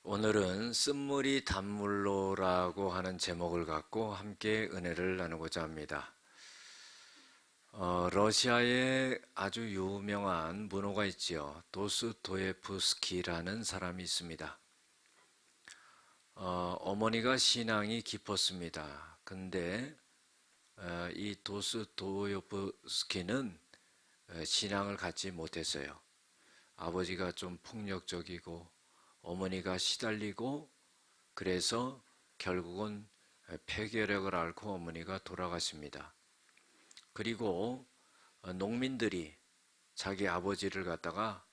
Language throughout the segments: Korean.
오늘은 쓴물이 단물로라고 하는 제목을 갖고 함께 은혜를 나누고자 합니다. 러시아에 아주 유명한 문호가 있지요. 도스토예프스키라는 사람이 있습니다. 어머니가 신앙이 깊었습니다. 근데 이 도스토예프스키는 신앙을 갖지 못했어요. 아버지가 좀 폭력적이고 어머니가 시달리고 그래서 결국은 폐결핵을 앓고 어머니가 돌아가십니다. 그리고 농민들이 자기 아버지를 갖다가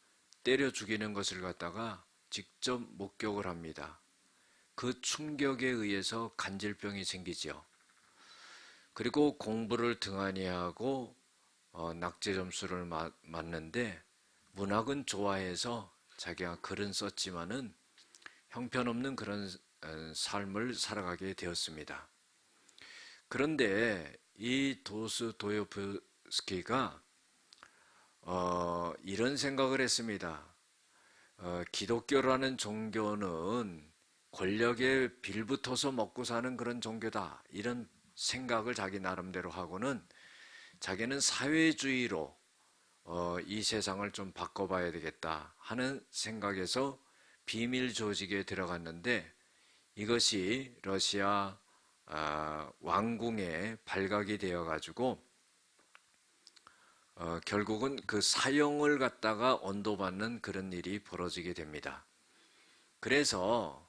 때려 죽이는 것을 갖다가 직접 목격을 합니다. 그 충격에 의해서 간질병이 생기죠. 그리고 공부를 등한히 하고 낙제 점수를 맞는데 문학은 좋아해서 자기가 글은 썼지만은 형편없는 그런 삶을 살아가게 되었습니다. 그런데 이 도스토예프스키가 이런 생각을 했습니다. 기독교라는 종교는 권력에 빌붙어서 먹고 사는 그런 종교다. 이런 생각을 자기 나름대로 하고는 자기는 사회주의로 이 세상을 좀 바꿔봐야 되겠다 하는 생각에서 비밀 조직에 들어갔는데 이것이 러시아 왕궁에 발각이 되어 가지고 결국은 그 사형을 갖다가 언도받는 그런 일이 벌어지게 됩니다. 그래서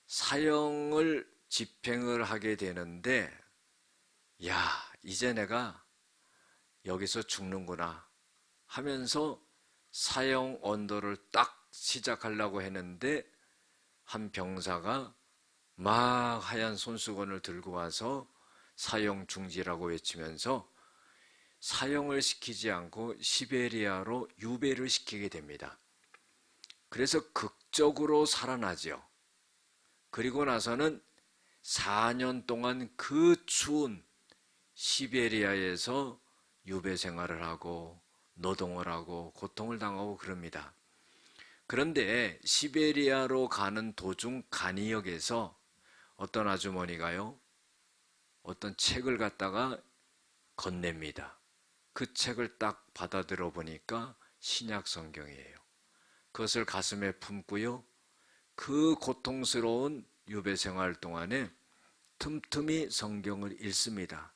사형을 집행을 하게 되는데 야, 이제 내가 여기서 죽는구나 하면서 사형 언도를 딱 시작하려고 했는데 한 병사가 막 하얀 손수건을 들고 와서 사형 중지라고 외치면서 사형을 시키지 않고 시베리아로 유배를 시키게 됩니다. 그래서 극적으로 살아나죠. 그리고 나서는 4년 동안 그 추운 시베리아에서 유배 생활을 하고 노동을 하고 고통을 당하고 그럽니다. 그런데 시베리아로 가는 도중 가니역에서 어떤 아주머니가요, 어떤 책을 갖다가 건넵니다. 그 책을 딱 받아들어 보니까 신약 성경이에요. 그것을 가슴에 품고요, 그 고통스러운 유배 생활 동안에 틈틈이 성경을 읽습니다.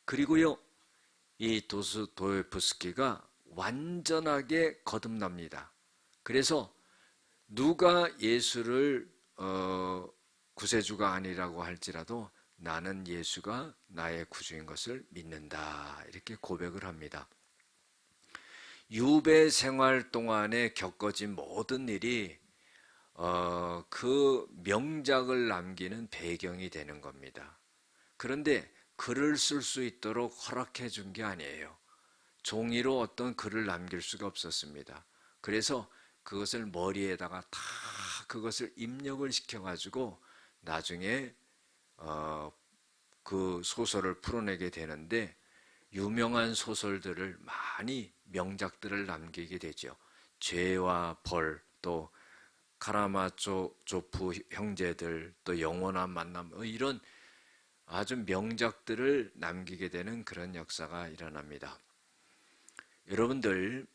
그리고요, 이 도스토예프스키가 완전하게 거듭납니다. 그래서 누가 예수를 구세주가 아니라고 할지라도 나는 예수가 나의 구주인 것을 믿는다. 이렇게 고백을 합니다. 유배 생활 동안에 겪어진 모든 일이 그 명작을 남기는 배경이 되는 겁니다. 그런데 글을 쓸 수 있도록 허락해 준 게 아니에요. 종이로 어떤 글을 남길 수가 없었습니다. 그래서 그것을 머리에다가 다 그것을 입력을 시켜가지고 나중에 그 소설을 풀어내게 되는데 유명한 소설들을 많이 명작들을 남기게 되죠. 죄와 벌, 또 카라마조프 형제들, 또 영원한 만남, 이런 아주 명작들을 남기게 되는 그런 역사가 일어납니다. 여러분들,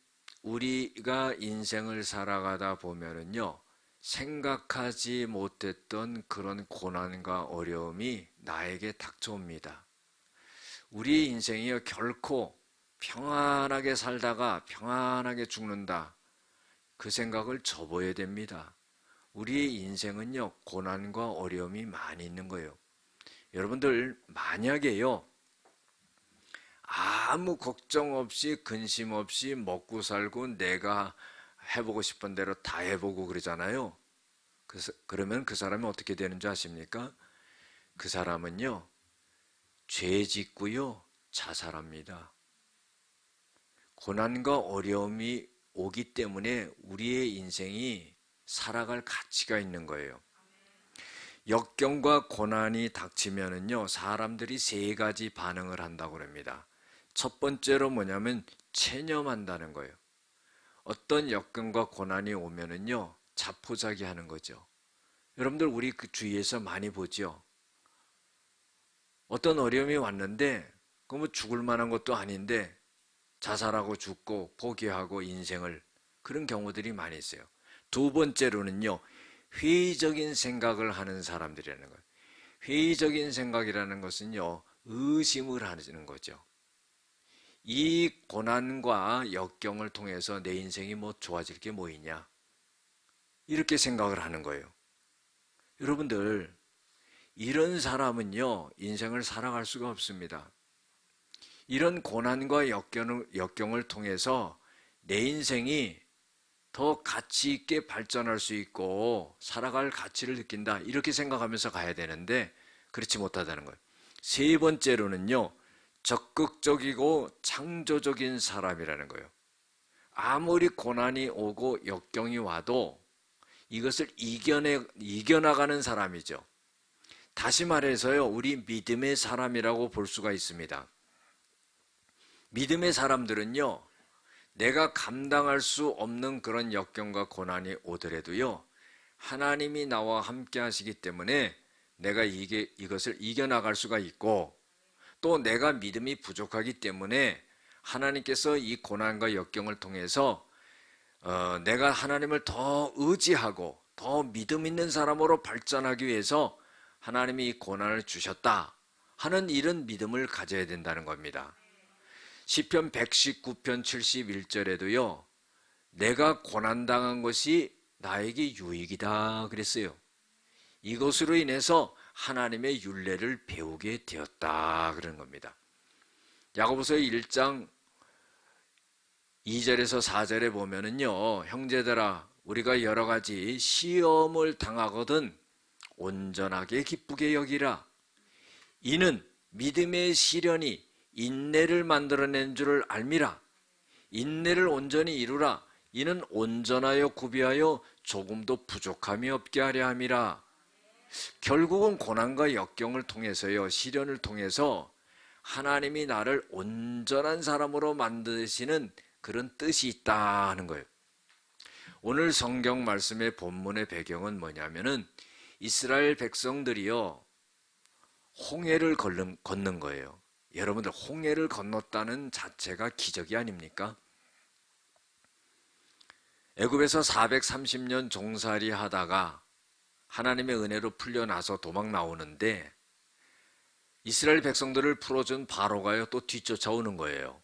우리가 인생을 살아가다 보면은요, 생각하지 못했던 그런 고난과 어려움이 나에게 닥쳐옵니다. 우리의 인생이요, 결코 평안하게 살다가 평안하게 죽는다. 그 생각을 접어야 됩니다. 우리의 인생은요, 고난과 어려움이 많이 있는 거예요. 여러분들, 만약에요, 아무 걱정 없이 근심 없이 먹고 살고 내가 해보고 싶은 대로 다 해보고 그러잖아요. 그러면 그 사람이 어떻게 되는 줄 아십니까? 그 사람은요, 죄 짓고요, 자살합니다. 고난과 어려움이 오기 때문에 우리의 인생이 살아갈 가치가 있는 거예요. 역경과 고난이 닥치면은요, 사람들이 세 가지 반응을 한다고 합니다. 첫 번째로 뭐냐면 체념한다는 거예요. 어떤 역경과 고난이 오면은요, 자포자기하는 거죠. 여러분들 우리 그 주위에서 많이 보죠. 어떤 어려움이 왔는데 그 뭐 죽을 만한 것도 아닌데 자살하고 죽고 포기하고 인생을, 그런 경우들이 많이 있어요. 두 번째로는요, 회의적인 생각을 하는 사람들이라는 거예요. 회의적인 생각이라는 것은요, 의심을 하는 거죠. 이 고난과 역경을 통해서 내 인생이 뭐 좋아질 게 뭐 있냐, 이렇게 생각을 하는 거예요. 여러분들, 이런 사람은요, 인생을 살아갈 수가 없습니다. 이런 고난과 역경을 통해서 내 인생이 더 가치 있게 발전할 수 있고 살아갈 가치를 느낀다, 이렇게 생각하면서 가야 되는데 그렇지 못하다는 거예요. 세 번째로는요, 적극적이고 창조적인 사람이라는 거예요. 아무리 고난이 오고 역경이 와도 이것을 이겨나가는 사람이죠. 다시 말해서요, 우리 믿음의 사람이라고 볼 수가 있습니다. 믿음의 사람들은요, 내가 감당할 수 없는 그런 역경과 고난이 오더라도요, 하나님이 나와 함께 하시기 때문에 내가 이것을 이겨나갈 수가 있고, 또 내가 믿음이 부족하기 때문에 하나님께서 이 고난과 역경을 통해서 내가 하나님을 더 의지하고 더 믿음 있는 사람으로 발전하기 위해서 하나님이 이 고난을 주셨다 하는 이런 믿음을 가져야 된다는 겁니다. 시편 119편 71절에도요, 내가 고난당한 것이 나에게 유익이다 그랬어요. 이것으로 인해서 하나님의 율례를 배우게 되었다 그런 겁니다. 야고보서 1장 2절에서 4절에 보면은요, 형제들아 우리가 여러 가지 시험을 당하거든 온전하게 기쁘게 여기라. 이는 믿음의 시련이 인내를 만들어낸 줄을 알미라. 인내를 온전히 이루라. 이는 온전하여 구비하여 조금도 부족함이 없게 하려 함이라. 결국은 고난과 역경을 통해서요, 시련을 통해서 하나님이 나를 온전한 사람으로 만드시는 그런 뜻이 있다 하는 거예요. 오늘 성경 말씀의 본문의 배경은 뭐냐면은 이스라엘 백성들이요, 홍해를 걷는 거예요. 여러분들, 홍해를 건넜다는 자체가 기적이 아닙니까? 애굽에서 430년 종살이 하다가 하나님의 은혜로 풀려나서 도망 나오는데 이스라엘 백성들을 풀어준 바로가요, 또 뒤쫓아오는 거예요.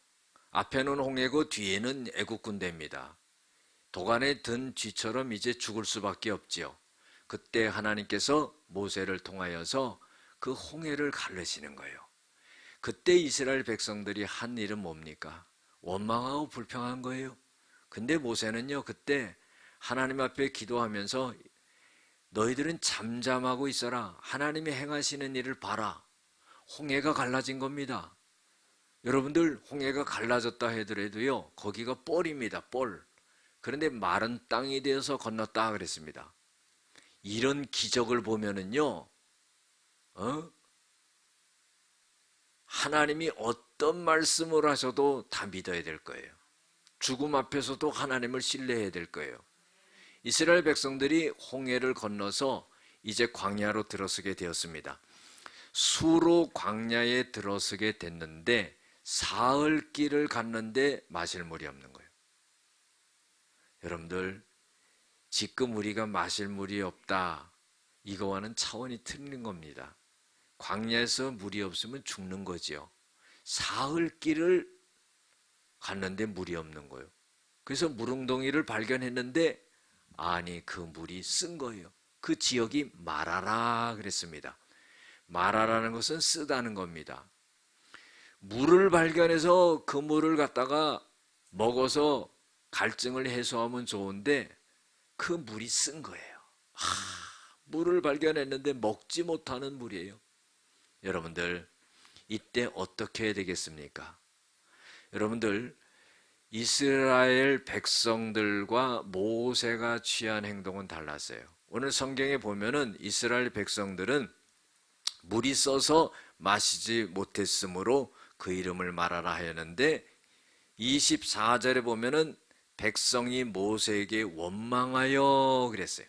앞에는 홍해고 뒤에는 애굽 군대입니다. 도간에 든 쥐처럼 이제 죽을 수밖에 없지요. 그때 하나님께서 모세를 통하여서 그 홍해를 가르시는 거예요. 그때 이스라엘 백성들이 한 일은 뭡니까? 원망하고 불평한 거예요. 근데 모세는요, 그때 하나님 앞에 기도하면서 너희들은 잠잠하고 있어라. 하나님이 행하시는 일을 봐라. 홍해가 갈라진 겁니다. 여러분들, 홍해가 갈라졌다 하더라도요, 거기가 뻘입니다. 뻘. 그런데 마른 땅이 되어서 건넜다 그랬습니다. 이런 기적을 보면은요, 하나님이 어떤 말씀을 하셔도 다 믿어야 될 거예요. 죽음 앞에서도 하나님을 신뢰해야 될 거예요. 이스라엘 백성들이 홍해를 건너서 이제 광야로 들어서게 되었습니다. 수로 광야에 들어서게 됐는데 사흘 길을 갔는데 마실 물이 없는 거예요. 여러분들, 지금 우리가 마실 물이 없다, 이거와는 차원이 틀린 겁니다. 광야에서 물이 없으면 죽는 거지요. 사흘 길을 갔는데 물이 없는 거예요. 그래서 물웅덩이를 발견했는데 아니, 그 물이 쓴 거예요. 그 지역이 마라라 그랬습니다. 마라라는 것은 쓰다는 겁니다. 물을 발견해서 그 물을 갖다가 먹어서 갈증을 해소하면 좋은데 그 물이 쓴 거예요. 물을 발견했는데 먹지 못하는 물이에요. 여러분들, 이때 어떻게 해야 되겠습니까? 여러분들, 이스라엘 백성들과 모세가 취한 행동은 달랐어요. 오늘 성경에 보면은 이스라엘 백성들은 물이 써서 마시지 못했으므로 그 이름을 말하라 하였는데 24절에 보면은 백성이 모세에게 원망하여 그랬어요.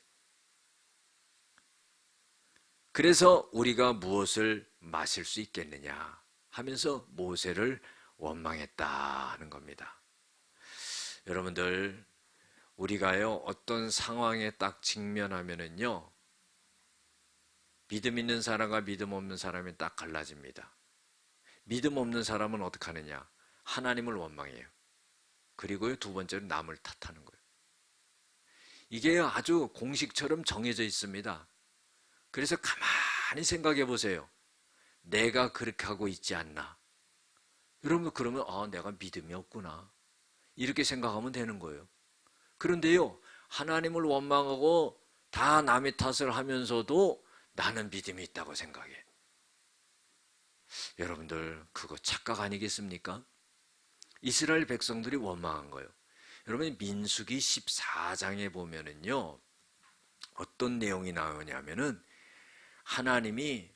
그래서 우리가 무엇을 마실 수 있겠느냐 하면서 모세를 원망했다 하는 겁니다. 여러분들, 우리가요 어떤 상황에 딱 직면하면은요 믿음 있는 사람과 믿음 없는 사람이 딱 갈라집니다. 믿음 없는 사람은 어떻게 하느냐? 하나님을 원망해요. 그리고요 두 번째로 남을 탓하는 거예요. 이게 아주 공식처럼 정해져 있습니다. 그래서 가만히 생각해 보세요. 내가 그렇게 하고 있지 않나? 여러분, 그러면 내가 믿음이 없구나 이렇게 생각하면 되는 거예요. 그런데요 하나님을 원망하고 다 남의 탓을 하면서도 나는 믿음이 있다고 생각해. 여러분들, 그거 착각 아니겠습니까? 이스라엘 백성들이 원망한 거예요. 여러분, 민수기 14장에 보면은요 어떤 내용이 나오냐면은 하나님이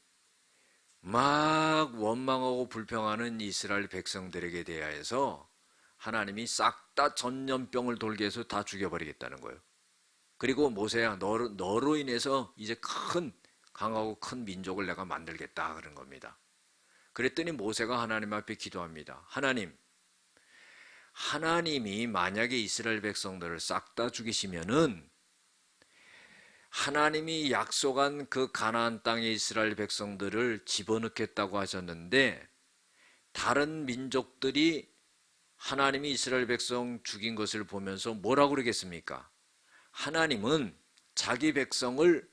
막 원망하고 불평하는 이스라엘 백성들에게 대하여서 하나님이 싹 다 전염병을 돌게 해서 다 죽여버리겠다는 거예요. 그리고 모세야, 너로 인해서 이제 강하고 큰 민족을 내가 만들겠다 그런 겁니다. 그랬더니 모세가 하나님 앞에 기도합니다. 하나님이 만약에 이스라엘 백성들을 싹 다 죽이시면은 하나님이 약속한 그 가나안 땅에 이스라엘 백성들을 집어넣겠다고 하셨는데 다른 민족들이 하나님이 이스라엘 백성 죽인 것을 보면서 뭐라고 그러겠습니까? 하나님은 자기 백성을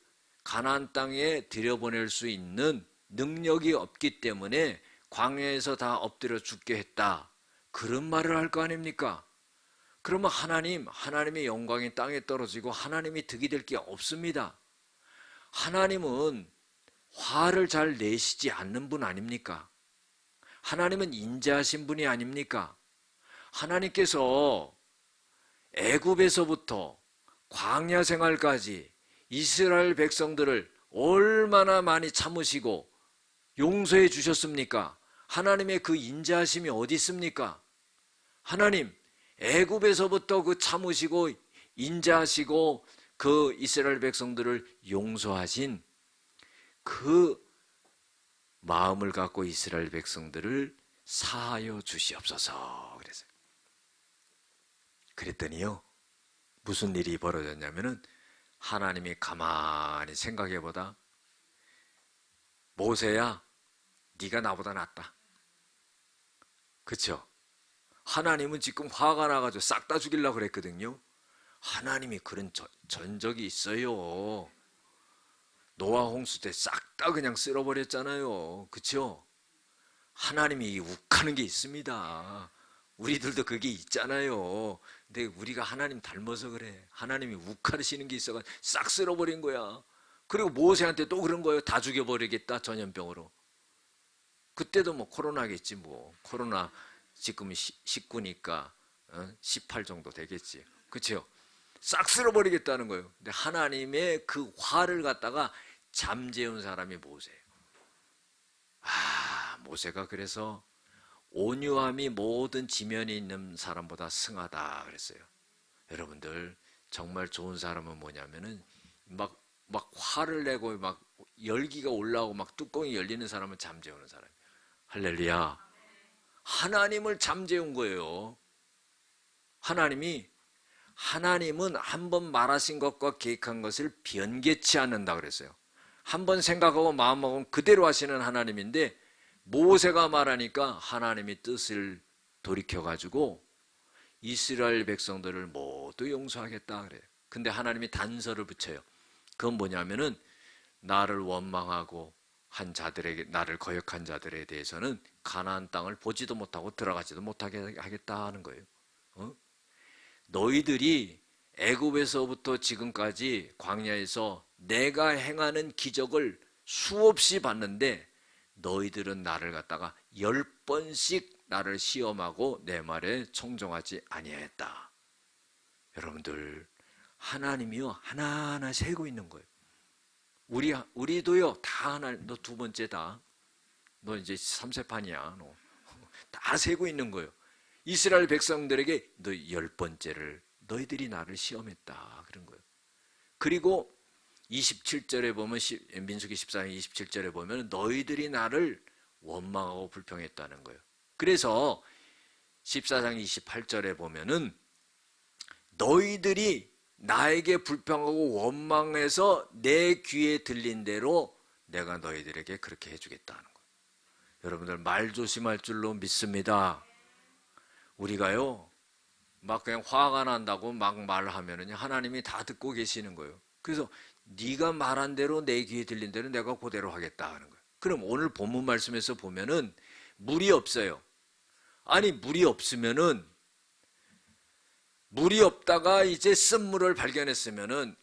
가나안 땅에 들여보낼 수 있는 능력이 없기 때문에 광야에서 다 엎드려 죽게 했다. 그런 말을 할 거 아닙니까? 그러면 하나님의 영광이 땅에 떨어지고 하나님이 득이 될 게 없습니다. 하나님은 화를 잘 내시지 않는 분 아닙니까? 하나님은 인자하신 분이 아닙니까? 하나님께서 애굽에서부터 광야 생활까지 이스라엘 백성들을 얼마나 많이 참으시고 용서해 주셨습니까? 하나님의 그 인자하심이 어디 있습니까? 하나님, 애굽에서부터 그 참으시고 인자하시고 그 이스라엘 백성들을 용서하신 그 마음을 갖고 이스라엘 백성들을 사하여 주시옵소서 그랬어요. 그랬더니요 무슨 일이 벌어졌냐면은 하나님이 가만히 생각해보다 모세야, 네가 나보다 낫다. 그쵸? 하나님은 지금 화가 나가지고 싹 다 죽이려고 그랬거든요. 하나님이 그런 전적이 있어요. 노아 홍수 때 싹 다 그냥 쓸어버렸잖아요. 그쵸? 하나님이 욱하는 게 있습니다. 우리들도 그게 있잖아요. 근데 우리가 하나님 닮아서 그래. 하나님이 욱하시는 게 있어가지고 싹 쓸어버린 거야. 그리고 모세한테 또 그런 거예요. 다 죽여버리겠다 전염병으로. 그때도 뭐 코로나겠지 뭐. 코로나 지금 19니까 18 정도 되겠지. 그렇죠? 싹 쓸어버리겠다는 거예요. 근데 하나님의 그 화를 갖다가 잠재운 사람이 모세예요. 모세가 그래서 온유함이 모든 지면에 있는 사람보다 승하다 그랬어요. 여러분들, 정말 좋은 사람은 뭐냐면은 막 화를 내고 막 열기가 올라오고 막 뚜껑이 열리는 사람은 잠재우는 사람이에요. 할렐루야. 하나님을 잠재운 거예요. 하나님은 한 번 말하신 것과 계획한 것을 변개치 않는다 그랬어요. 한 번 생각하고 마음먹으면 그대로 하시는 하나님인데 모세가 말하니까 하나님이 뜻을 돌이켜가지고 이스라엘 백성들을 모두 용서하겠다 그래요. 근데 하나님이 단서를 붙여요. 그건 뭐냐면은 나를 원망하고 한 자들에게, 나를 거역한 자들에 대해서는 가나안 땅을 보지도 못하고 들어가지도 못하게 하겠다 하는 거예요. 너희들이 애굽에서부터 지금까지 광야에서 내가 행하는 기적을 수없이 봤는데 너희들은 나를 갖다가 10번씩 나를 시험하고 내 말에 청종하지 아니하였다. 여러분들, 하나님이요 하나하나 세고 있는 거예요. 우리도요 다 하나, 너 두 번째다. 너 이제 3세판이야. 너. 다 세고 있는 거예요. 이스라엘 백성들에게 너 10번째를 너희들이 나를 시험했다 그런 거예요. 그리고 27절에 보면 민수기 14장 27절에 보면 너희들이 나를 원망하고 불평했다는 거예요. 그래서 14장 28절에 보면은 너희들이 나에게 불평하고 원망해서 내 귀에 들린 대로 내가 너희들에게 그렇게 해주겠다는 거예요. 여러분들 말 조심할 줄로 믿습니다. 우리가요 막 그냥 화가 난다고 막 말하면은 하나님이 다 듣고 계시는 거예요. 그래서 네가 말한 대로 내 귀에 들린 대로 내가 그대로 하겠다 하는 거예요. 그럼 오늘 본문 말씀에서 보면은 물이 없어요. 아니 물이 없으면은 물이 없다가 이제 쓴물을 발견했으면은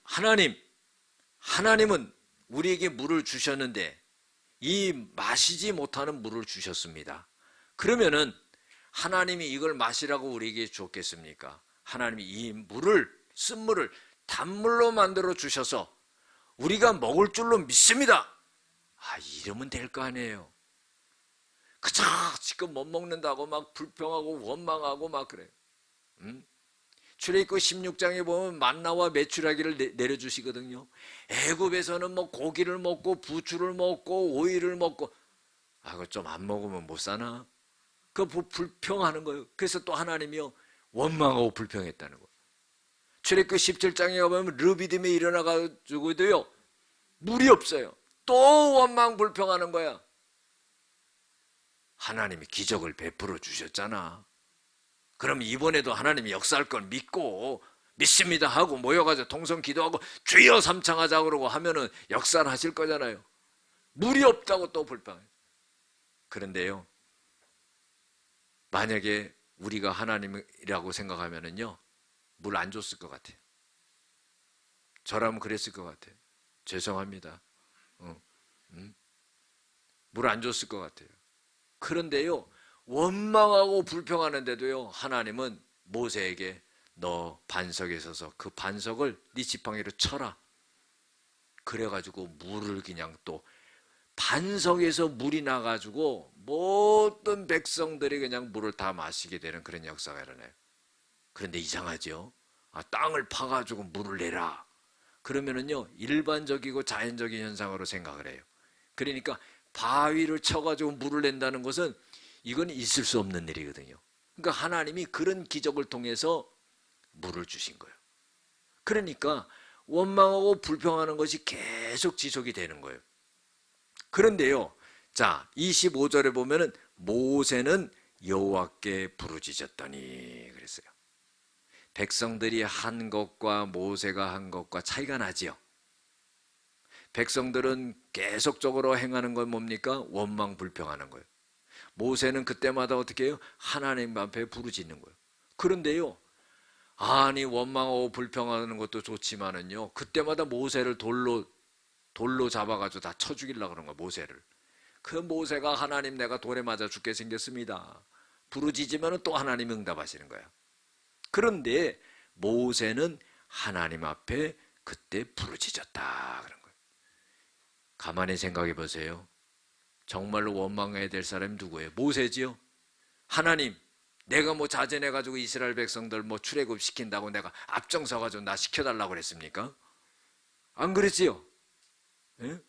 하나님은 우리에게 물을 주셨는데 이 마시지 못하는 물을 주셨습니다. 그러면은 하나님이 이걸 마시라고 우리에게 줬겠습니까? 하나님이 이 물을 쓴물을 단물로 만들어 주셔서 우리가 먹을 줄로 믿습니다. 이러면 될 거 아니에요. 그저 지금 못 먹는다고 막 불평하고 원망하고 막 그래요. 출애굽기 16장에 보면 만나와 메추라기를 내려주시거든요. 애굽에서는 뭐 고기를 먹고 부추를 먹고 오이를 먹고 그거 좀 안 먹으면 못 사나? 그거 불평하는 거예요. 그래서 또 하나님이요 원망하고 불평했다는 거예요. 출애굽기 17장에 가보면 르비딤이 일어나가지고도요 물이 없어요. 또 원망 불평하는 거야. 하나님이 기적을 베풀어 주셨잖아. 그럼 이번에도 하나님이 역사할 걸 믿고 믿습니다 하고 모여가지고 통성 기도하고 주여 삼창하자 그러고 하면은 역사를 하실 거잖아요. 물이 없다고 또 불평해요. 그런데요 만약에 우리가 하나님이라고 생각하면은요 물 안 줬을 것 같아요. 저라면 그랬을 것 같아요. 죄송합니다. 물 안 줬을 것 같아요. 그런데요 원망하고 불평하는데도요 하나님은 모세에게 너 반석에 서서 그 반석을 네 지팡이로 쳐라. 그래가지고 물을 그냥 또 반석에서 물이 나가지고 모든 백성들이 그냥 물을 다 마시게 되는 그런 역사가 일어나요. 그런데 이상하죠. 땅을 파가지고 물을 내라. 그러면은요 일반적이고 자연적인 현상으로 생각을 해요. 그러니까 바위를 쳐가지고 물을 낸다는 것은 이건 있을 수 없는 일이거든요. 그러니까 하나님이 그런 기적을 통해서 물을 주신 거예요. 그러니까 원망하고 불평하는 것이 계속 지속이 되는 거예요. 그런데요, 자 25절에 보면은 모세는 여호와께 부르짖었더니 그랬어요. 백성들이 한 것과 모세가 한 것과 차이가 나지요. 백성들은 계속적으로 행하는 건 뭡니까? 원망 불평하는 거예요. 모세는 그때마다 어떻게 해요? 하나님 앞에 부르짖는 거예요. 그런데요 아니 원망하고 불평하는 것도 좋지만은요 그때마다 모세를 돌로 잡아가지고 다 쳐 죽이려고 그런 거예요. 모세를. 그 모세가 하나님 내가 돌에 맞아 죽게 생겼습니다. 부르짖으면 또 하나님이 응답하시는 거예요. 그런데 모세는 하나님 앞에 그때 부르짖었다 그런 거예요. 가만히 생각해 보세요. 정말로 원망해야 될 사람이 누구예요? 모세지요. 하나님 내가 뭐 자진해가지고 이스라엘 백성들 뭐 출애굽 시킨다고 내가 앞장서가지고 나 시켜달라고 그랬습니까? 안 그랬지요? 예?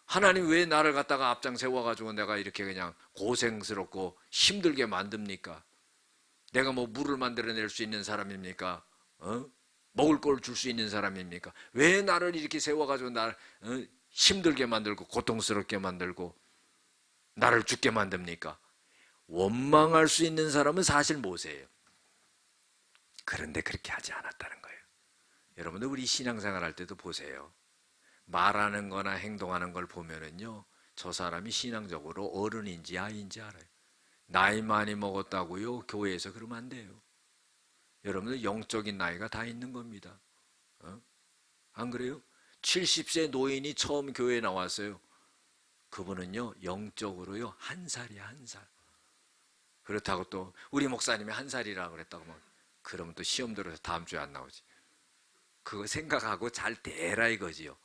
하나님 왜 나를 갖다가 앞장 세워가지고 내가 이렇게 그냥 고생스럽고 힘들게 만듭니까? 내가 뭐 물을 만들어낼 수 있는 사람입니까? 먹을 걸 줄 수 있는 사람입니까? 왜 나를 이렇게 세워가지고 나를 힘들게 만들고 고통스럽게 만들고 나를 죽게 만듭니까? 원망할 수 있는 사람은 사실 모세예요. 그런데 그렇게 하지 않았다는 거예요. 여러분들 우리 신앙생활 할 때도 보세요. 말하는 거나 행동하는 걸 보면은요 저 사람이 신앙적으로 어른인지 아이인지 알아요. 나이 많이 먹었다고요 교회에서 그러면 안 돼요. 여러분들 영적인 나이가 다 있는 겁니다. 안 그래요? 70세 노인이 처음 교회에 나왔어요. 그분은요 영적으로요 한 살이야 한 살. 그렇다고 또 우리 목사님이 한 살이라 그랬다고 막 그러면 또 시험 들어서 다음 주에 안 나오지. 그거 생각하고 잘 대라 이거지요.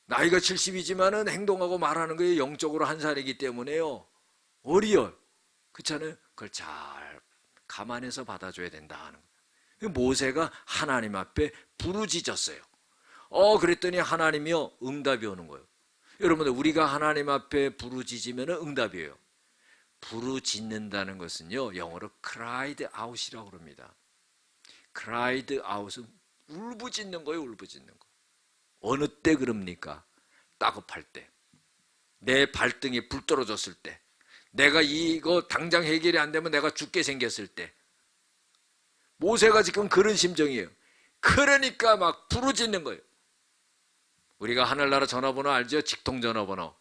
나이가 70이지만은 행동하고 말하는 거에 영적으로 한 살이기 때문에요 어리요. 그렇잖아요. 그걸 잘 감안해서 받아줘야 된다 하는 거예요. 모세가 하나님 앞에 부르짖었어요. 그랬더니 하나님이요 응답이 오는 거예요. 여러분들 우리가 하나님 앞에 부르짖으면 응답이에요. 부르짖는다는 것은요 영어로 cried out이라고 그럽니다. cried out은 울부짖는 거예요. 울부짖는 거. 어느 때 그럽니까? 따급할 때, 내 발등에 불 떨어졌을 때, 내가 이거 당장 해결이 안 되면 내가 죽게 생겼을 때. 모세가 지금 그런 심정이에요. 그러니까 막 부르짖는 거예요. 우리가 하늘나라 전화번호 알죠? 직통전화번호.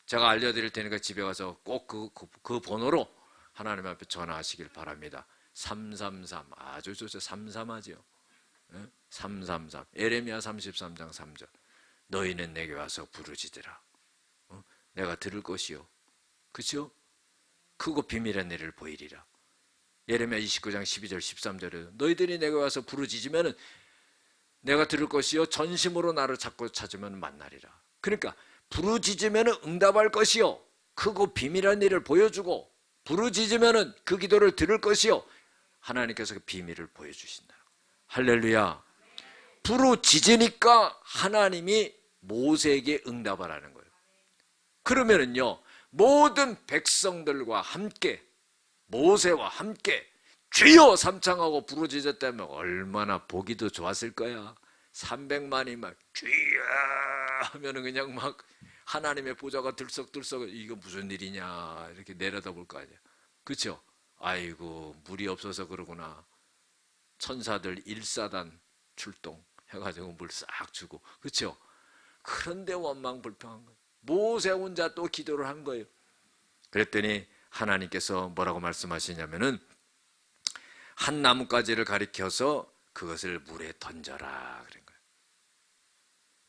제가 알려드릴 테니까 집에 가서 꼭 그 번호로 하나님 앞에 전화하시길 바랍니다. 333 아주 좋죠. 33하죠. 333 에레미야 33장 3절 너희는 내게 와서 부르짖으라. 내가 들을 것이요. 그렇죠? 크고 비밀한 일을 보이리라. 예레미야 29장 12절 13절에 너희들이 내게 와서 부르짖으면 내가 들을 것이요 전심으로 나를 찾고 찾으면 만나리라. 그러니까 부르짖으면 응답할 것이요 크고 비밀한 일을 보여주고 부르짖으면 그 기도를 들을 것이요 하나님께서 그 비밀을 보여주신다. 할렐루야. 부르짖으니까 하나님이 모세에게 응답하라는 거예요. 그러면은요 모든 백성들과 함께 모세와 함께 주여 삼창하고 부르짖었다면 얼마나 보기도 좋았을 거야. 300만이 막 주여 하면은 그냥 막 하나님의 보좌가 들썩들썩 이거 무슨 일이냐 이렇게 내려다볼 거 아니야. 그렇죠? 아이고 물이 없어서 그러구나. 천사들 1사단 출동 해가지고 물 싹 주고. 그렇죠? 그런데 원망불평한 거예요. 모세 혼자 또 기도를 한 거예요. 그랬더니 하나님께서 뭐라고 말씀하시냐면은 한 나뭇가지를 가리켜서 그것을 물에 던져라 그런 거예요.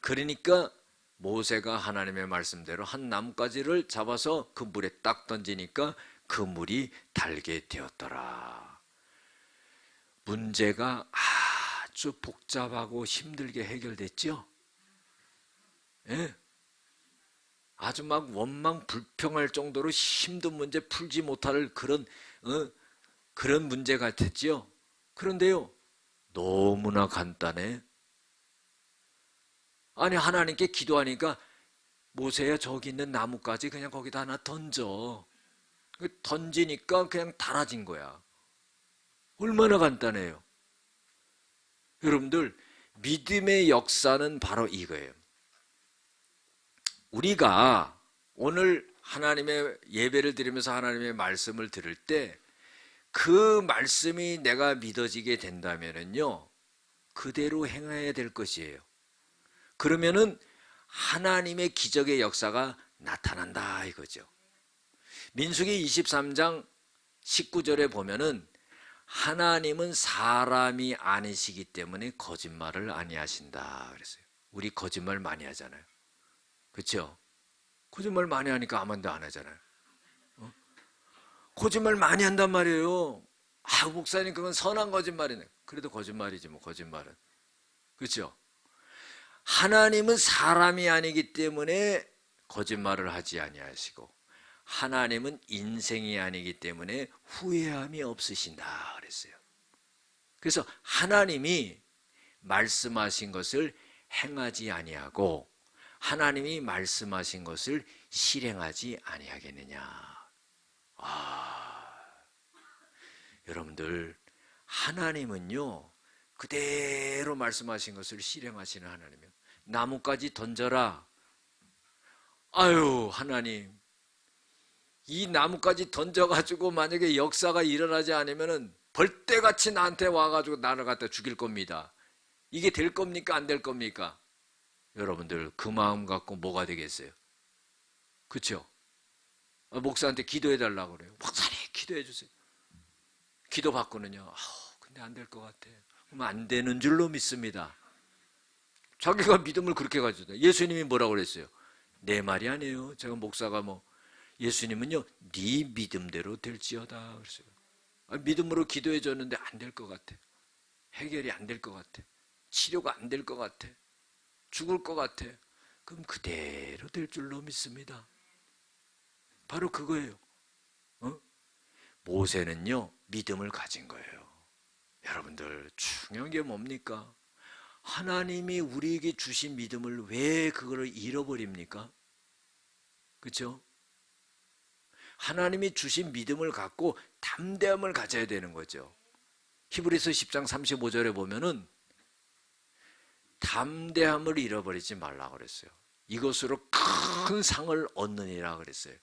그러니까 모세가 하나님의 말씀대로 한 나뭇가지를 잡아서 그 물에 딱 던지니까 그 물이 달게 되었더라. 문제가 아주 복잡하고 힘들게 해결됐죠? 예? 아주 막 원망 불평할 정도로 힘든 문제 풀지 못할 그런 문제 같았죠. 그런데요 너무나 간단해. 아니 하나님께 기도하니까 모세야 저기 있는 나뭇가지 그냥 거기다 하나 던져. 던지니까 그냥 달아진 거야. 얼마나 간단해요. 여러분들 믿음의 역사는 바로 이거예요. 우리가 오늘 하나님의 예배를 드리면서 하나님의 말씀을 들을 때 그 말씀이 내가 믿어지게 된다면요 그대로 행해야 될 것이에요. 그러면은 하나님의 기적의 역사가 나타난다 이거죠. 민수기 23장 19절에 보면은 하나님은 사람이 아니시기 때문에 거짓말을 아니하신다 그랬어요. 우리 거짓말 많이 하잖아요. 그렇죠? 거짓말 많이 하니까 아무 말도 안 하잖아요. 거짓말 많이 한단 말이에요. 목사님 그건 선한 거짓말이네. 그래도 거짓말이지 뭐 거짓말은. 그렇죠? 하나님은 사람이 아니기 때문에 거짓말을 하지 아니하시고 하나님은 인생이 아니기 때문에 후회함이 없으신다 그랬어요. 그래서 하나님이 말씀하신 것을 행하지 아니하고 하나님이 말씀하신 것을 실행하지 아니하겠느냐. 여러분들 하나님은요 그대로 말씀하신 것을 실행하시는 하나님이에요. 나뭇가지 던져라. 아유 하나님 이 나뭇가지 던져가지고 만약에 역사가 일어나지 않으면은 벌떼같이 나한테 와가지고 나를 갖다 죽일 겁니다. 이게 될 겁니까 안 될 겁니까? 여러분들 그 마음 갖고 뭐가 되겠어요? 그렇죠? 목사한테 기도해 달라고 그래요. 목사님 기도해 주세요. 기도 받고는요 근데 안 될 것 같아. 그럼 안 되는 줄로 믿습니다. 자기가 믿음을 그렇게 가지고 예수님이 뭐라고 그랬어요? 내 말이 아니에요. 제가 목사가 예수님은요 네 믿음대로 될지어다 그랬어요. 믿음으로 기도해 줬는데 안 될 것 같아. 해결이 안 될 것 같아. 치료가 안 될 것 같아. 죽을 것 같아. 그럼 그대로 될 줄로 믿습니다. 바로 그거예요. 모세는요 믿음을 가진 거예요. 여러분들 중요한 게 뭡니까? 하나님이 우리에게 주신 믿음을 왜 그거를 잃어버립니까? 그렇죠? 하나님이 주신 믿음을 갖고 담대함을 가져야 되는 거죠. 히브리서 10장 35절에 보면은 담대함을 잃어버리지 말라고 그랬어요. 이것으로 큰 상을 얻느니라 그랬어요.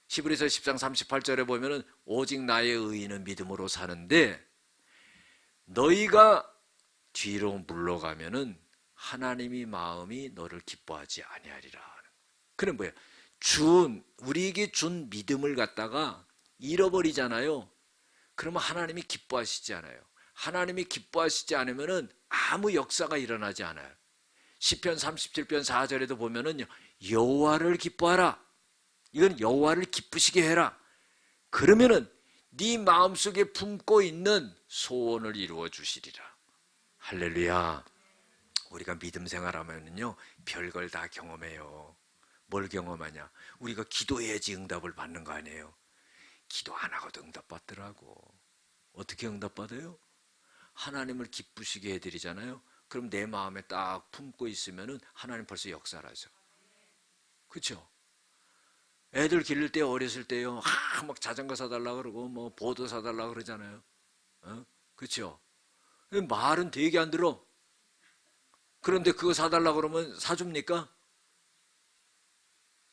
히브리서 10장 38절에 보면은 오직 나의 의인은 믿음으로 사는데 너희가 뒤로 물러가면은 하나님이 마음이 너를 기뻐하지 아니하리라. 그는 뭐예요? 우리에게 준 믿음을 갖다가 잃어버리잖아요. 그러면 하나님이 기뻐하시지 않아요. 하나님이 기뻐하시지 않으면은 아무 역사가 일어나지 않아요. 시편 37편 4절에도 보면은 여호와를 기뻐하라. 이건 여호와를 기쁘시게 해라. 그러면은 네 마음속에 품고 있는 소원을 이루어 주시리라. 할렐루야. 우리가 믿음 생활하면은요 별걸 다 경험해요. 뭘 경험하냐? 우리가 기도해야지 응답을 받는 거 아니에요. 기도 안 하고도 응답받더라고. 어떻게 응답받아요? 하나님을 기쁘시게 해드리잖아요. 그럼 내 마음에 딱 품고 있으면은 하나님 벌써 역사를 하죠. 그렇죠? 애들 기를 때 어렸을 때요, 막 자전거 사달라 그러고 뭐 보드 사달라 그러잖아요. 그렇죠? 말은 되게 안 들어. 그런데 그거 사달라 그러면 사줍니까?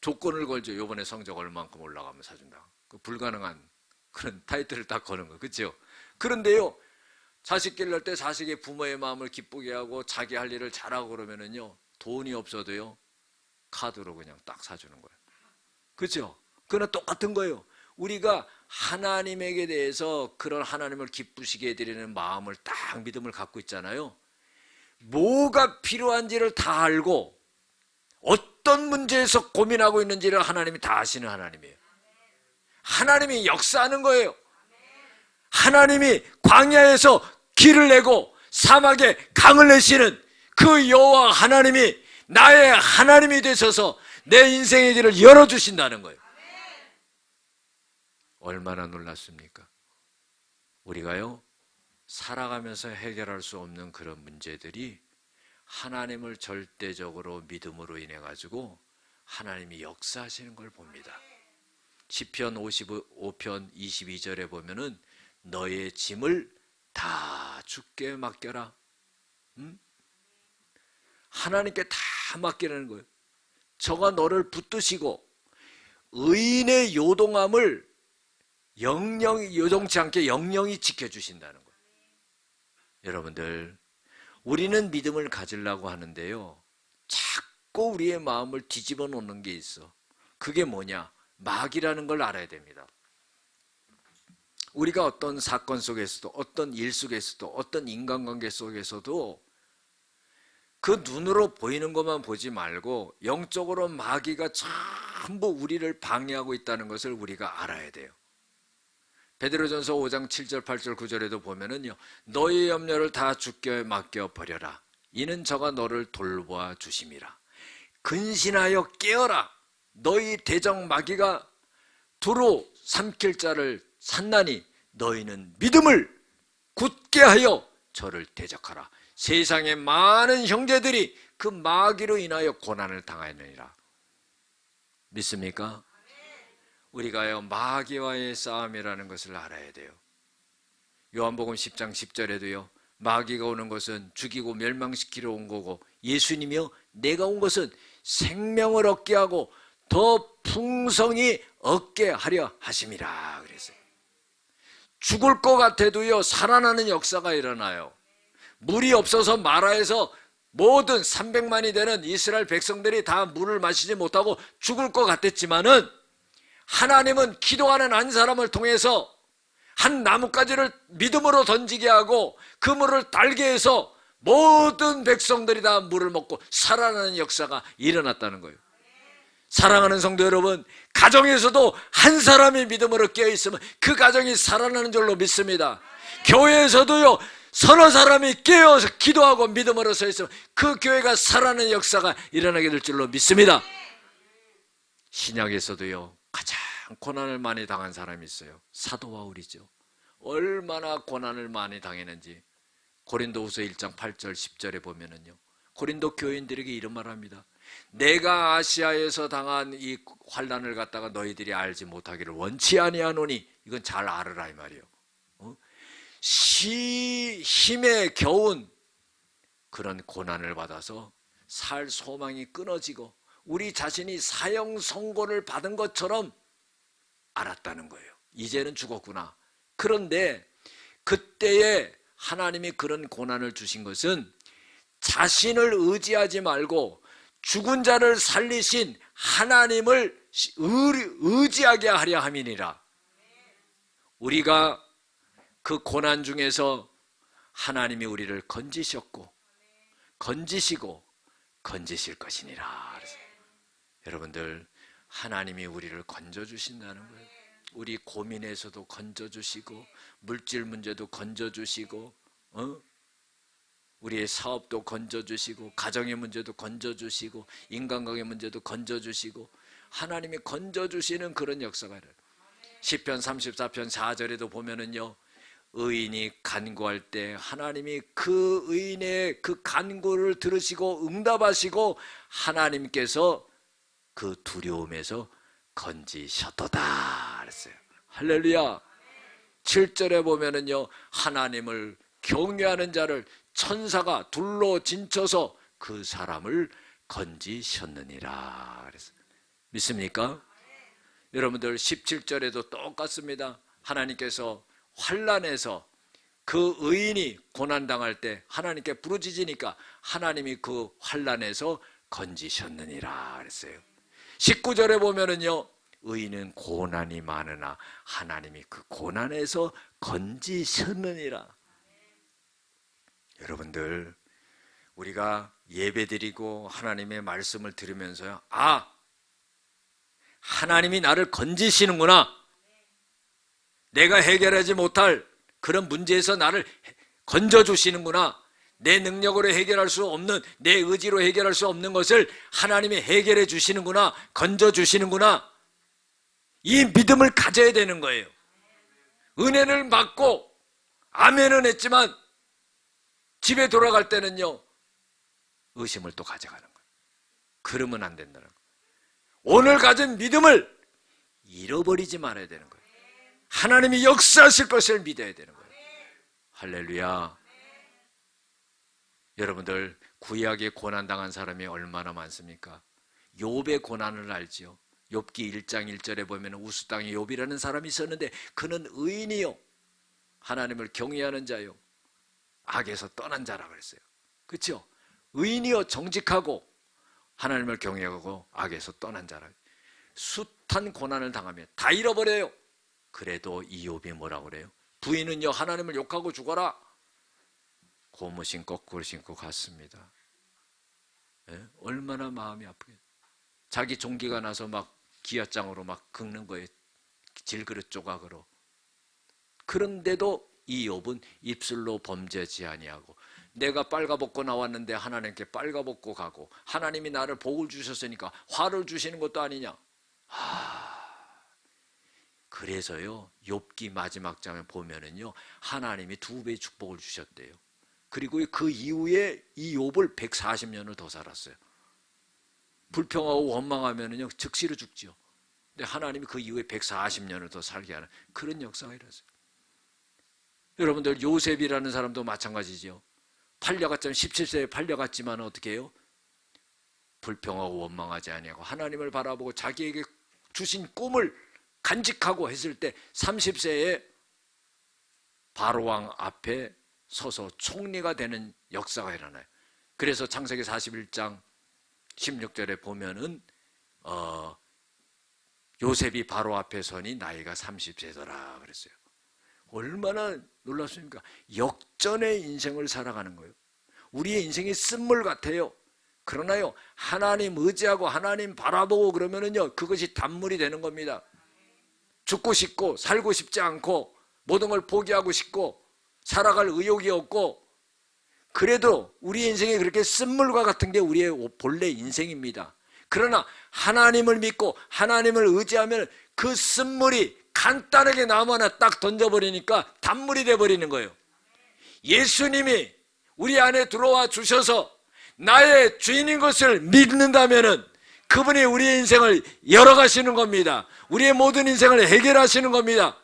조건을 걸죠. 요번에 성적 얼만큼 올라가면 사준다. 그 불가능한 그런 타이틀을 딱 거는 거, 그렇죠? 그런데요, 자식 길러할 때 자식의 부모의 마음을 기쁘게 하고 자기 할 일을 잘하고 그러면은요, 돈이 없어도요 카드로 그냥 딱 사주는 거예요. 그렇죠? 그거나 똑같은 거예요. 우리가 하나님에게 대해서 그런 하나님을 기쁘시게 해드리는 마음을 딱 믿음을 갖고 있잖아요. 뭐가 필요한지를 다 알고 어떤 문제에서 고민하고 있는지를 하나님이 다 아시는 하나님이에요. 하나님이 역사하는 거예요. 하나님이 광야에서 길을 내고 사막에 강을 내시는 그 여호와 하나님이 나의 하나님이 되셔서 내 인생의 길을 열어주신다는 거예요. 얼마나 놀랐습니까? 우리가요 살아가면서 해결할 수 없는 그런 문제들이 하나님을 절대적으로 믿음으로 인해 가지고 하나님이 역사하시는 걸 봅니다. 시편 55편 22절에 보면은 너의 짐을 다 주께 맡겨라. 하나님께 다 맡기라는 거예요. 저가 너를 붙드시고 의인의 요동함을 영영이 요동치 않게 영영이 지켜주신다는 거예요. 여러분들, 우리는 믿음을 가지려고 하는데요, 자꾸 우리의 마음을 뒤집어 놓는 게 있어. 그게 뭐냐? 마귀라는 걸 알아야 됩니다. 우리가 어떤 사건 속에서도, 어떤 일 속에서도, 어떤 인간관계 속에서도 그 눈으로 보이는 것만 보지 말고 영적으로 마귀가 전부 우리를 방해하고 있다는 것을 우리가 알아야 돼요. 베드로전서 5장 7절 8절 9절에도 보면은요, 너의 염려를 다 주께 맡겨 버려라. 이는 저가 너를 돌보아 주심이라. 근신하여 깨어라. 너희 대적 마귀가 두루 삼킬 자를 산나니 너희는 믿음을 굳게 하여 저를 대적하라. 세상의 많은 형제들이 그 마귀로 인하여 고난을 당하느니라. 믿습니까? 우리가요 마귀와의 싸움이라는 것을 알아야 돼요. 요한복음 10장 10절에도요 마귀가 오는 것은 죽이고 멸망시키러 온 거고 예수님이요 내가 온 것은 생명을 얻게 하고 더 풍성히 얻게 하려 하심이라 그랬어요. 죽을 것 같아도요 살아나는 역사가 일어나요. 물이 없어서 마라에서 모든 300만이 되는 이스라엘 백성들이 다 물을 마시지 못하고 죽을 것 같았지만은 하나님은 기도하는 한 사람을 통해서 한 나뭇가지를 믿음으로 던지게 하고 그 물을 달게 해서 모든 백성들이 다 물을 먹고 살아나는 역사가 일어났다는 거예요. 사랑하는 성도 여러분, 가정에서도 한 사람이 믿음으로 깨어있으면 그 가정이 살아나는 줄로 믿습니다. 교회에서도요 서너 사람이 깨어서 기도하고 믿음으로 서 있으면 그 교회가 살아나는 역사가 일어나게 될 줄로 믿습니다. 신약에서도요 가장 고난을 많이 당한 사람이 있어요. 사도 바울이죠. 얼마나 고난을 많이 당했는지 고린도후서 1장 8절 10절에 보면은요, 고린도 교인들에게 이런 말을 합니다. 내가 아시아에서 당한 이 환난을 갖다가 너희들이 알지 못하기를 원치 아니하노니, 이건 잘 알으라 이 말이에요. 힘에 겨운 그런 고난을 받아서 살 소망이 끊어지고 우리 자신이 사형 선고를 받은 것처럼 알았다는 거예요. 이제는 죽었구나. 그런데 그때에 하나님이 그런 고난을 주신 것은 자신을 의지하지 말고 죽은 자를 살리신 하나님을 의지하게 하려 함이니라. 우리가 그 고난 중에서 하나님이 우리를 건지셨고 건지시고 건지실 것이니라. 그래서 여러분들, 하나님이 우리를 건져주신다는 거예요. 우리 고민에서도 건져주시고, 물질 문제도 건져주시고, 우리의 사업도 건져주시고, 가정의 문제도 건져주시고, 인간관계 문제도 건져주시고, 하나님이 건져주시는 그런 역사가 일어나요. 시편 34편 4절에도 보면은요, 의인이 간구할 때 하나님이 그 의인의 그 간구를 들으시고 응답하시고 하나님께서 그 두려움에서 건지셨도다 그랬어요. 할렐루야. 7절에 보면은요, 하나님을 경외하는 자를 천사가 둘러 진쳐서 그 사람을 건지셨느니라 그랬어요. 믿습니까? 여러분들 17절에도 똑같습니다. 하나님께서 환난에서 그 의인이 고난당할 때 하나님께 부르짖으니까 하나님이 그 환난에서 건지셨느니라 그랬어요. 19절에 보면은요, 의인은 고난이 많으나 하나님이 그 고난에서 건지셨느니라. 여러분들, 우리가 예배드리고 하나님의 말씀을 들으면서요, 하나님이 나를 건지시는구나. 내가 해결하지 못할 그런 문제에서 나를 건져주시는구나. 내 능력으로 해결할 수 없는, 내 의지로 해결할 수 없는 것을 하나님이 해결해 주시는구나. 건져주시는구나. 이 믿음을 가져야 되는 거예요. 은혜를 받고 아멘은 했지만 집에 돌아갈 때는요, 의심을 또 가져가는 거예요. 그러면 안 된다는 거예요. 오늘 가진 믿음을 잃어버리지 말아야 되는 거예요. 하나님이 역사하실 것을 믿어야 되는 거예요. 할렐루야. 여러분들, 구약에 고난당한 사람이 얼마나 많습니까? 욥의 고난을 알지요. 욥기 1장 1절에 보면 우스 땅에 욥이라는 사람이 있었는데 그는 의인이요, 하나님을 경외하는 자요, 악에서 떠난 자라 그랬어요. 그렇죠? 의인이요, 정직하고 하나님을 경외하고 악에서 떠난 자라. 숱한 고난을 당하면 다 잃어버려요. 그래도 이 욥이 뭐라고 그래요? 부인은요, 하나님을 욕하고 죽어라. 고무 신고 꿀 신고 갔습니다. 네? 얼마나 마음이 아프게. 자기 종기가 나서 막 기아장으로 막 긁는 거예요. 질그릇 조각으로. 그런데도 이 욥은 입술로 범죄하지 아니하고, 내가 빨가벗고 나왔는데 하나님께 빨가벗고 가고, 하나님이 나를 복을 주셨으니까 화를 주시는 것도 아니냐. 그래서요, 욥기 마지막 장에 보면은요, 하나님이 2배의 축복을 주셨대요. 그리고 그 이후에 이 욥을 140년을 더 살았어요. 불평하고 원망하면은요, 즉시로 죽죠. 근데 하나님이 그 이후에 140년을 더 살게 하는 그런 역사가 일어났어요. 여러분들, 요셉이라는 사람도 마찬가지죠. 팔려갔지만 17세에 팔려갔지만 어떻게 해요? 불평하고 원망하지 아니하고 하나님을 바라보고 자기에게 주신 꿈을 간직하고 했을 때 30세에 바로왕 앞에 서서 총리가 되는 역사가 일어나요. 그래서 창세기 41장 16절에 보면은 요셉이 바로 앞에 서니 나이가 30세더라 그랬어요. 얼마나 놀랍습니까? 역전의 인생을 살아가는 거예요. 우리의 인생이 쓴물 같아요. 그러나요, 하나님 의지하고 하나님 바라보고 그러면은요, 그것이 단물이 되는 겁니다. 죽고 싶고 살고 싶지 않고 모든 걸 포기하고 싶고 살아갈 의욕이 없고, 그래도 우리의 인생이 그렇게 쓴물과 같은 게 우리의 본래 인생입니다. 그러나 하나님을 믿고 하나님을 의지하면 그 쓴물이 간단하게 나무 하나 딱 던져버리니까 단물이 돼버리는 거예요. 예수님이 우리 안에 들어와 주셔서 나의 주인인 것을 믿는다면은 그분이 우리의 인생을 열어가시는 겁니다. 우리의 모든 인생을 해결하시는 겁니다.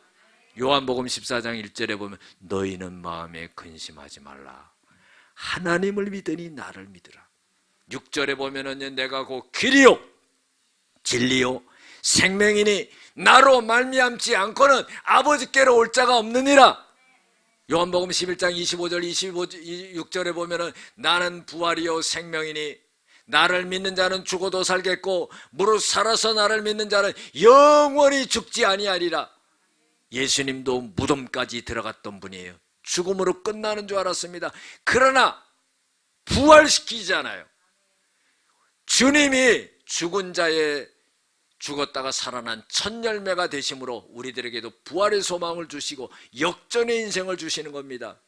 요한복음 14장 1절에 보면 너희는 마음에 근심하지 말라. 하나님을 믿으니 나를 믿으라. 6절에 보면은 내가 곧 길이요 진리요 생명이니 나로 말미암지 않고는 아버지께로 올 자가 없느니라. 요한복음 11장 25절 26절에 보면은 나는 부활이요 생명이니 나를 믿는 자는 죽어도 살겠고 무릇 살아서 나를 믿는 자는 영원히 죽지 아니하리라. 예수님도 무덤까지 들어갔던 분이에요. 죽음으로 끝나는 줄 알았습니다. 그러나 부활시키잖아요. 주님이 죽은 자의 죽었다가 살아난 첫 열매가 되심으로 우리들에게도 부활의 소망을 주시고 역전의 인생을 주시는 겁니다.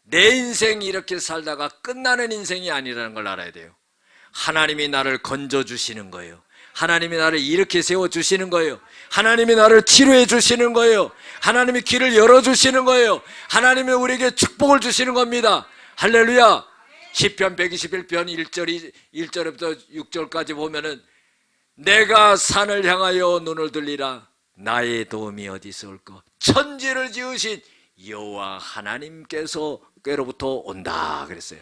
내 인생이 이렇게 살다가 끝나는 인생이 아니라는 걸 알아야 돼요. 하나님이 나를 건져주시는 거예요. 하나님이 나를 이렇게 세워주시는 거예요. 하나님이 나를 치료해 주시는 거예요. 하나님이 길을 열어주시는 거예요. 하나님이 우리에게 축복을 주시는 겁니다. 할렐루야. 시편 121편 1절부터 6절까지 보면은 내가 산을 향하여 눈을 들리라. 나의 도움이 어디서 올까? 천지를 지으신 여호와 하나님께로부터 온다 그랬어요.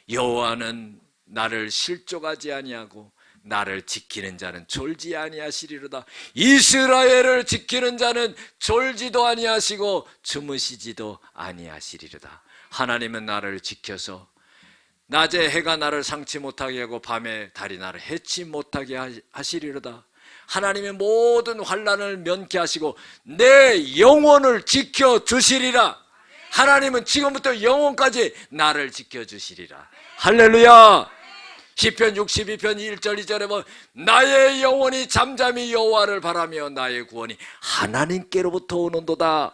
여호와는 나를 실족하지 아니하고 나를 지키는 자는 졸지 아니하시리로다. 이스라엘을 지키는 자는 졸지도 아니하시고 주무시지도 아니하시리로다. 하나님은 나를 지켜서 낮에 해가 나를 상치 못하게 하고 밤에 달이 나를 해치 못하게 하시리로다. 하나님의 모든 환난을 면케 하시고 내 영혼을 지켜주시리라. 하나님은 지금부터 영혼까지 나를 지켜주시리라. 할렐루야. 시편 62편 1절 2절에 보면 나의 영혼이 잠잠히 여호와를 바라며 나의 구원이 하나님께로부터 오는도다.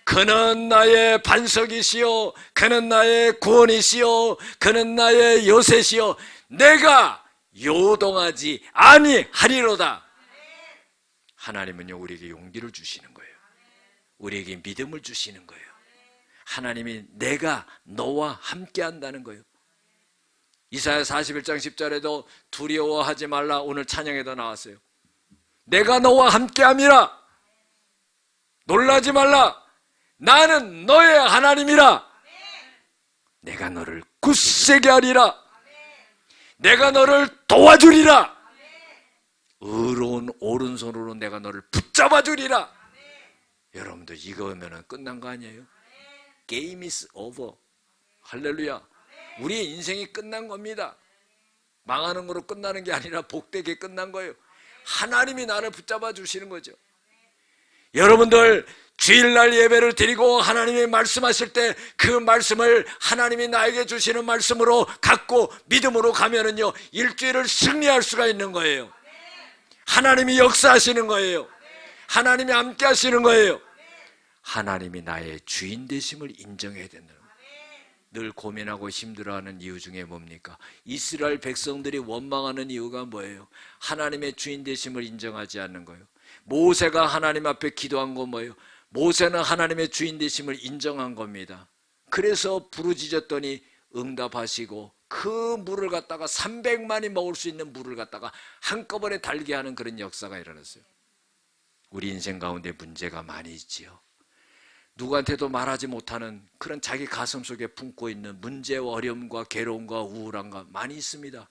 그는 나의 반석이시요 그는 나의 구원이시요 그는 나의 요새시요 내가 요동하지 아니하리로다. 하나님은요 우리에게 용기를 주시는 거예요. 우리에게 믿음을 주시는 거예요. 하나님이 내가 너와 함께 한다는 거예요. 이사야 41장 10절에도 두려워하지 말라. 오늘 찬양에도 나왔어요. 내가 너와 함께함이라. 놀라지 말라. 나는 너의 하나님이라. 내가 너를 굳세게 하리라. 내가 너를 도와주리라. 의로운 오른손으로 내가 너를 붙잡아 주리라. 여러분들 이거면 끝난 거 아니에요? Game is over. 할렐루야. 우리의 인생이 끝난 겁니다. 망하는 거로 끝나는 게 아니라 복되게 끝난 거예요. 하나님이 나를 붙잡아 주시는 거죠. 여러분들 주일날 예배를 드리고 하나님이 말씀하실 때 그 말씀을 하나님이 나에게 주시는 말씀으로 갖고 믿음으로 가면은요 일주일을 승리할 수가 있는 거예요. 하나님이 역사하시는 거예요. 하나님이 함께 하시는 거예요. 하나님이 나의 주인 되심을 인정해야 된다는 거예요. 늘 고민하고 힘들어하는 이유 중에 뭡니까? 이스라엘 백성들이 원망하는 이유가 뭐예요? 하나님의 주인 되심을 인정하지 않는 거예요. 모세가 하나님 앞에 기도한 건 뭐예요? 모세는 하나님의 주인 되심을 인정한 겁니다. 그래서 부르짖었더니 응답하시고 그 물을 갖다가 300만이 먹을 수 있는 물을 갖다가 한꺼번에 달게 하는 그런 역사가 일어났어요. 우리 인생 가운데 문제가 많이 있지요. 누구한테도 말하지 못하는 그런 자기 가슴 속에 품고 있는 문제와 어려움과 괴로움과 우울함과 많이 있습니다.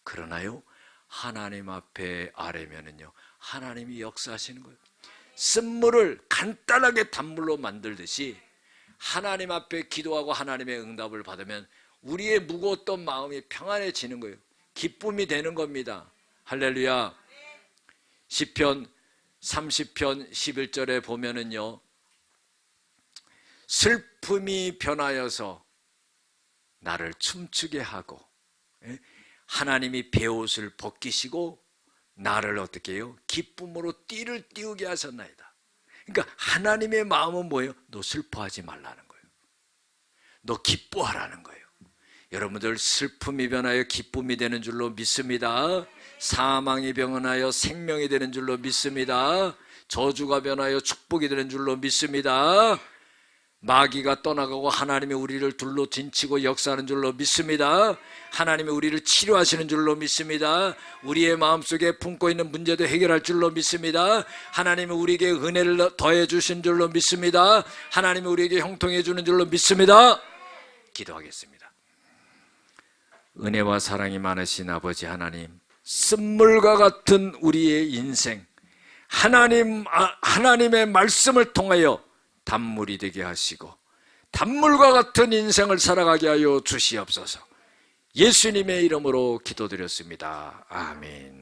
그러나요 하나님 앞에 아뢰면은요 하나님이 역사하시는 거예요. 쓴물을 간단하게 단물로 만들듯이 하나님 앞에 기도하고 하나님의 응답을 받으면 우리의 무거웠던 마음이 평안해지는 거예요. 기쁨이 되는 겁니다. 할렐루야. 시편 30편 11절에 보면은요 슬픔이 변하여서 나를 춤추게 하고 하나님이 베옷을 벗기시고 나를 어떻게 해요? 기쁨으로 띠를 띄우게 하셨나이다. 그러니까 하나님의 마음은 뭐예요? 너 슬퍼하지 말라는 거예요. 너 기뻐하라는 거예요. 여러분들 슬픔이 변하여 기쁨이 되는 줄로 믿습니다. 사망이 변하여 생명이 되는 줄로 믿습니다. 저주가 변하여 축복이 되는 줄로 믿습니다. 마귀가 떠나가고 하나님이 우리를 둘로 진치고 역사하는 줄로 믿습니다. 하나님이 우리를 치료하시는 줄로 믿습니다. 우리의 마음속에 품고 있는 문제도 해결할 줄로 믿습니다. 하나님이 우리에게 은혜를 더해 주신 줄로 믿습니다. 하나님이 우리에게 형통해 주는 줄로 믿습니다. 기도하겠습니다. 은혜와 사랑이 많으신 아버지 하나님, 쓴물과 같은 우리의 인생, 하나님의 말씀을 통하여 단물이 되게 하시고 단물과 같은 인생을 살아가게 하여 주시옵소서. 예수님의 이름으로 기도드렸습니다. 아멘.